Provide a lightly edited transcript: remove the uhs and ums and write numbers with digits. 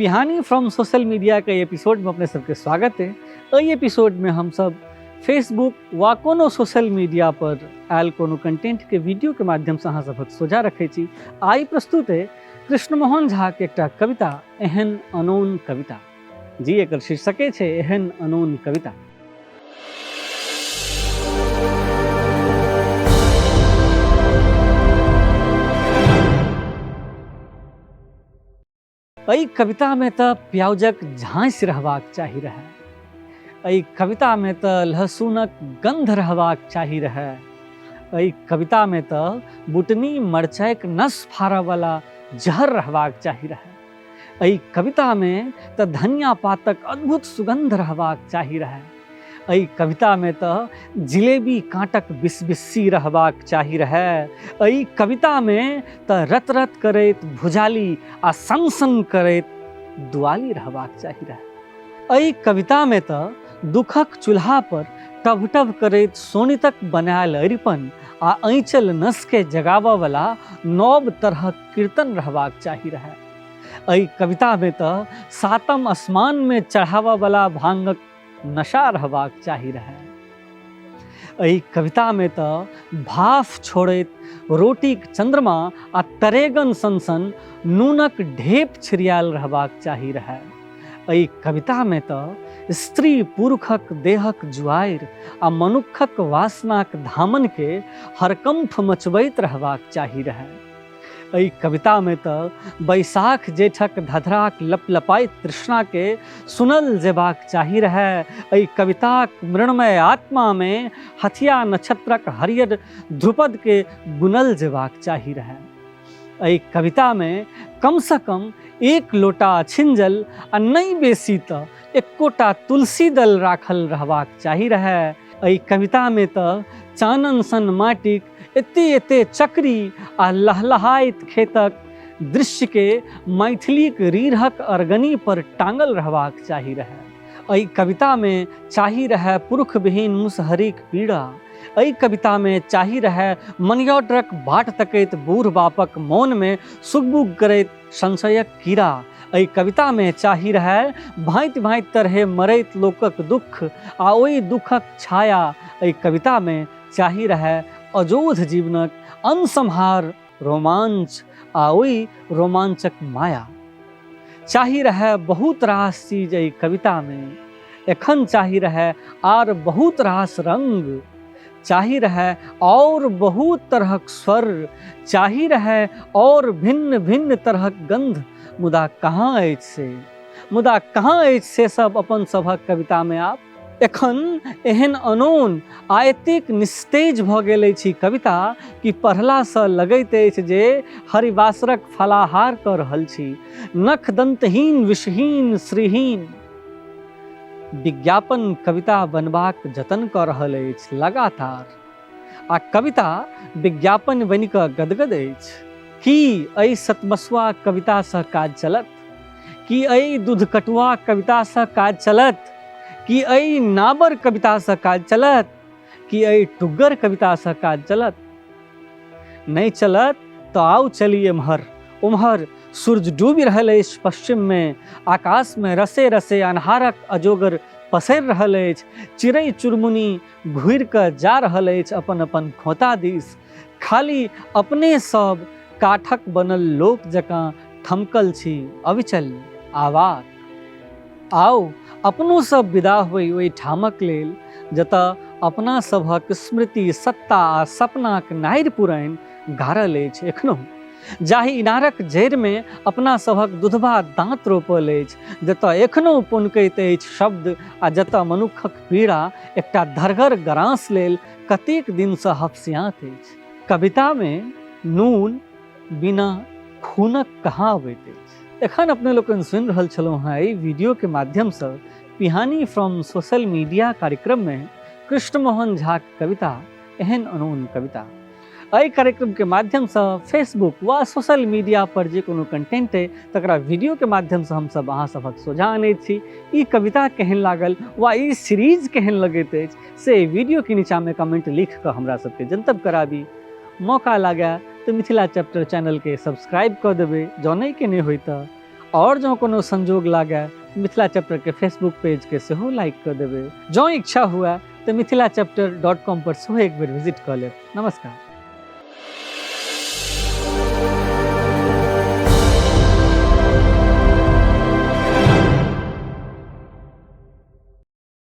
Pihani from social media के episode में अपने सबके स्वागत है। एहि एपिसोड में हम सब फेसबुक वा कोनो सोशल मीडिया पर आयल कोनो कंटेंट के वीडियो के माध्यम से अहाँ सबक सोझा रखे छी। आई प्रस्तुत है कृष्णमोहन झा के एकटा कविता एहन अनोन कविता। जी एकर शीर्षके छै एहन अनोन कविता। एहि कविता में तो प्याजक झाँस रहबाक चाही रहे, एहि कविता में तो लहसुनक गंध रहबाक चाही रहे, एहि कविता में तो बुटनी मरचाइक नस फाड़ऽ वाला जहर रहबाक चाही रहे, एहि कविता में तो धनिया पातक अद्भुत सुगंध रहबाक चाही रहे, एहि कविता में तो जिलेबी काँटक बिसबिस्सी रहबाक चाही रहे, एहि कविता में तो रत रत करैत भुजाली आ सन करैत दुआली रहबाक चाही रहे, एहि कविता में तो दुखक चूल्हा पर टभ टभ करैत सोनितक बनायल अरिपन आ ऐंचल नस के जगाबऽ वाला नव तरहक कीर्तन रहबाक चाही रहे, एहि कविता में तो सातम आसमान में चढ़ाबऽ वाला भांगक नशा रहबाक चाही रहे, एहि कविता में तो भाफ छोड़ैत रोटीक चंद्रमा आ तरेगन सन नूनक ढेप छिड़ियाल रहबाक चाही रहे, एहि कविता में तो स्त्री पुरुषक देहक जुआर आ मनुखक वासनाक धामन के हरकंफ मचबैत रहबाक चाही रहे, एहि कविता में तो बैसाख जेठक धधराक लपलपाइत तृष्णा के सुनल जेबाक चाही रहे, एहि कविताक मृण्मय आत्मा में हथिया नक्षत्रक हरियर ध्रुपद के गुनल जेबाक चाही रहे, एहि कविता में कम से कम एक लोटा छिंजल आ नहीं बेसी तो एकोटा तुलसी दल राखल रहबाक चाही रहे, एहि कविता में तो चानन सन माटिक एते चक्री आ लहलहाइत खेतक दृश्य के मैथिलीक रीढ़क अरगनी पर टांगल रहबाक चाही रहे, एहि कविता में चाही रहे पुरुष विहीन मुसहरीक पीड़ा, एहि कविता में चाही रहे मनियौडरक बाट तकैत बूढ़ बापक मौन में सुगबुग करैत संशयक कीड़ा, एहि कविता में चाही रहे भांति भांति तरहे मरैत लोकक दुख आ ओहि दुखक छाया, एहि कविता में चाही रहे अजोध जीवनक अनसम्हार रोमांच आ ओहि रोमांचक माया, चाही रहे बहुत रास चीज एहि कविता में, एखन चाही रहे आर बहुत रास रंग, चाही रहे और बहुत तरहक स्वर, चाही रहे और भिन्न भिन्न तरहक गंध, मुदा कहाँ अछि से सब अपन सभक कविता में आप एखन एहन अनोन आ एतेक निस्तेज भऽ गेल अछि कविता कि पढ़ला सँ लगैत अछि जे हरिवासरक फलाहार कऽ रहल छी, नख दंतहीन विषहीन श्रीहीन विज्ञापन कविता बनबाक जतन कऽ रहल अछि लगातार, आ कविता विज्ञापन बनि कऽ गदगद अछि। की एहि सतमसुआ कविता सँ काज चलत? की एहि दूधकटुआ कविता सँ काज चलत? कि एहि नाबर कविता से काज चलत? कि एहि टुग्गर कविता से काज चलत? नहीं चलत तो आउ चली एम्हर उम्हर, सूर्य डूबि रहल अछि पश्चिम में, आकाश में रसे रसे अन्हारक अजोगर पसरि रहल अछि, चिड़ै चुरमुनी घुरि कऽ जा रहल अछि अपन अपन खोता दिस, खाली अपने सब काठक बनल लोक जकाँ थमकल छी अविचल आवाज। आओ अपनो सब विदा होइ ओहि ठामक लेल जतऽ अपना सभक स्मृति सत्ता आ सपनाक नारि पुरानि गाड़ल अछि एखनो, जाहि इनारक जड़ि में अपना सभक दुधबा दाँत रोपल अछि, जतऽ एखनो पुनकैत अछि शब्द आ जतऽ मनुखक पीड़ा एकटा धरगर गराँस लेल कतेक दिन सँ हफसियात अछि। कविता में नून बिना खूनक कहाँ अबैत अछि। एखन अपने लोकनि सुनि रहल छलहुँ हेँ एहि वीडियो के माध्यम सँ पिहानी फ्रॉम सोशल मीडिया कार्यक्रम में कृष्णमोहन झा के कविता एहन अनोन कविता। एहि कार्यक्रम के माध्यम से फेसबुक वा सोशल मीडिया पर जे कोनो कंटेंट है तकरा वीडियो के माध्यम से हम सब अहाँ सभक सोझा आनैत छी। ई कविता केहन लागल वा ई सीरीज केहन लगैत अछि से वीडियो के नीचा में कमेंट लिख कऽ हमरा सबके जनतब कराबी। मौका लागे तो मिथिला चैप्टर चैनल के सब्सक्राइब कर देबै जौं नहीं के नहीं होई तो, और जो कोनो संजोग लागे मिथिला चैप्टर के फेसबुक पेज के सेहो लाइक कर देवे। जो इच्छा हुआ तो मिथिलाचैप्टर.com पर सेहो एक बेर विजिट कर लेब। नमस्कार।